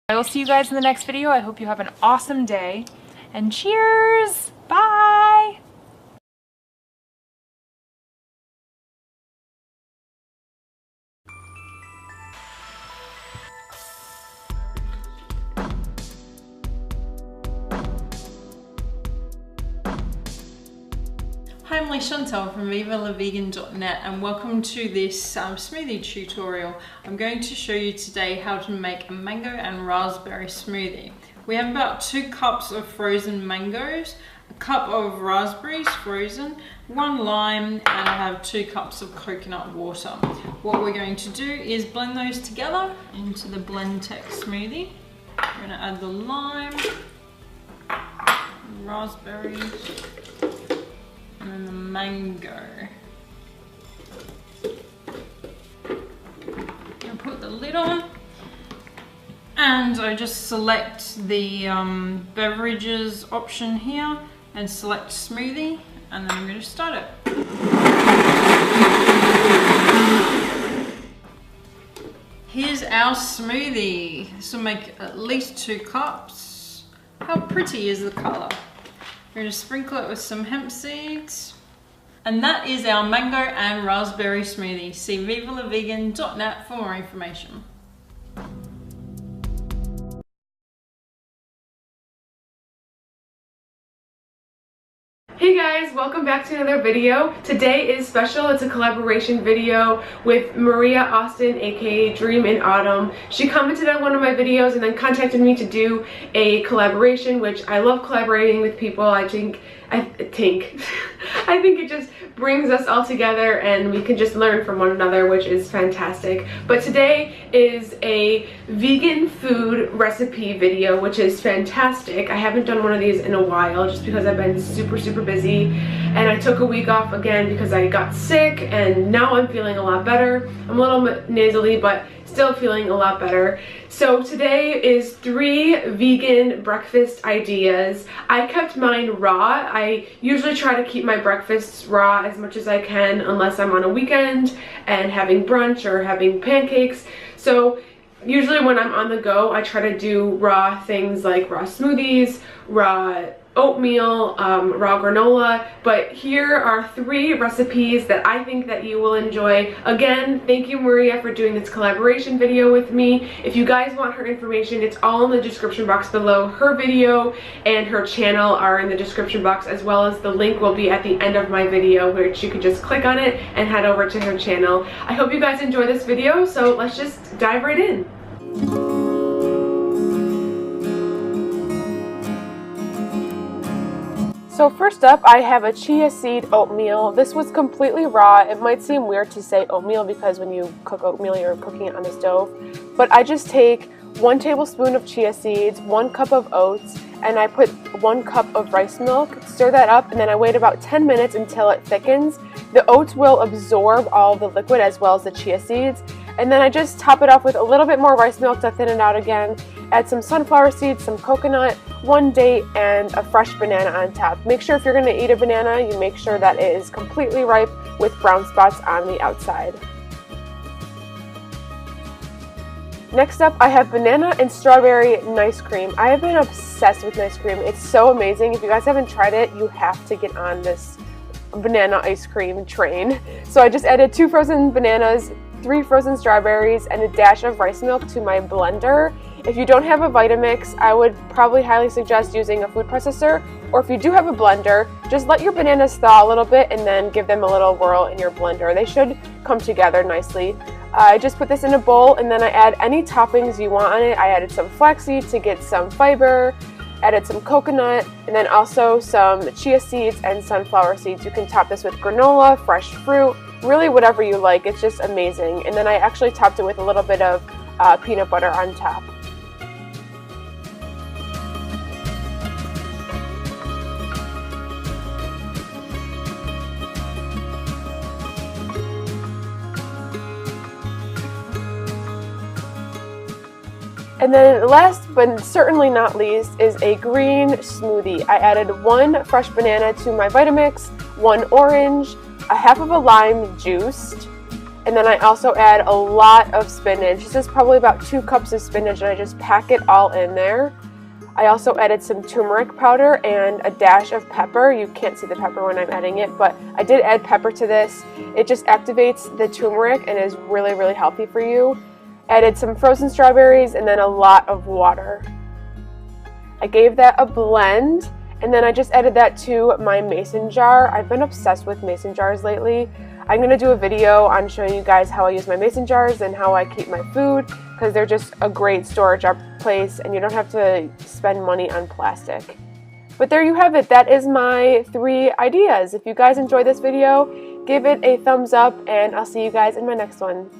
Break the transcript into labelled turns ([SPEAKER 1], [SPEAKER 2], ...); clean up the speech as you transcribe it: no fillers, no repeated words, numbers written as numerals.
[SPEAKER 1] I will see you guys in the next video. I hope you have an awesome day, and cheers! Bye!
[SPEAKER 2] Hi, I'm Chantal from VivaLaVegan.net and welcome to this smoothie tutorial. I'm going to show you today how to make a mango and raspberry smoothie. We have about 2 cups of frozen mangoes, a cup of raspberries frozen, 1 lime, and I have 2 cups of coconut water. What we're going to do is blend those together into the Blendtec smoothie. We're going to add the lime, raspberries, and then the mango. I'll put the lid on and I just select the beverages option here and select smoothie, and then I'm going to start it. Here's our smoothie. This will make at least 2 cups. How pretty is the colour? We're going to sprinkle it with some hemp seeds. And that is our mango and raspberry smoothie. See VivaLaVegan.net for more information.
[SPEAKER 3] Hey guys, welcome back to another video. Today is special. It's a collaboration video with Maria Austin, aka Dream in Autumn. She commented on one of my videos and then contacted me to do a collaboration, which I love collaborating with people. I think it just brings us all together and we can just learn from one another, which is fantastic. But today is a vegan food recipe video, which is fantastic. I haven't done one of these in a while just because I've been super busy, and I took a week off again because I got sick, and now I'm feeling a lot better. I'm a little nasally, but still feeling a lot better. So today is 3 vegan breakfast ideas. I kept mine raw. I usually try to keep my breakfasts raw as much as I can unless I'm on a weekend and having brunch or having pancakes. So usually when I'm on the go, I try to do raw things like raw smoothies, raw oatmeal, raw granola, but here are 3 recipes that I think that you will enjoy. Again, thank you Maria for doing this collaboration video with me. If you guys want her information, it's all in the description box below. Her video and her channel are in the description box, as well as the link will be at the end of my video, which you can just click on it and head over to her channel. I hope you guys enjoy this video, so let's just dive right in. So first up, I have a chia seed oatmeal. This was completely raw. It might seem weird to say oatmeal because when you cook oatmeal, you're cooking it on the stove. But I just take 1 tablespoon of chia seeds, 1 cup of oats, and I put 1 cup of rice milk, stir that up, and then I wait about 10 minutes until it thickens. The oats will absorb all the liquid as well as the chia seeds. And then I just top it off with a little bit more rice milk to thin it out again. Add some sunflower seeds, some coconut, 1 date, and a fresh banana on top. Make sure if you're going to eat a banana, you make sure that it is completely ripe with brown spots on the outside. Next up, I have banana and strawberry nice cream. I have been obsessed with nice cream. It's so amazing. If you guys haven't tried it, you have to get on this banana ice cream train. So I just added 2 frozen bananas, 3 frozen strawberries, and a dash of rice milk to my blender. If you don't have a Vitamix, I would probably highly suggest using a food processor, or if you do have a blender, just let your bananas thaw a little bit and then give them a little whirl in your blender. They should come together nicely. I just put this in a bowl and then I add any toppings you want on it. I added some flaxseed to get some fiber, added some coconut, and then also some chia seeds and sunflower seeds. You can top this with granola, fresh fruit, really whatever you like. It's just amazing. And then I actually topped it with a little bit of peanut butter on top. And then last but certainly not least is a green smoothie. I added 1 fresh banana to my Vitamix, 1 orange, a half of a lime juiced, And then I also add a lot of spinach. This is probably about 2 cups of spinach, and I just pack it all in there. I also added some turmeric powder and a dash of pepper. You can't see the pepper when I'm adding it, but I did add pepper to this. It just activates the turmeric and is really, really healthy for you. Added some frozen strawberries and then a lot of water. I gave that a blend, and then I just added that to my mason jar. I've been obsessed with mason jars lately. I'm going to do a video on showing you guys how I use my mason jars and how I keep my food, because they're just a great storage place and you don't have to spend money on plastic. But there you have it. That is my 3 ideas. If you guys enjoyed this video, give it a thumbs up, and I'll see you guys in my next one.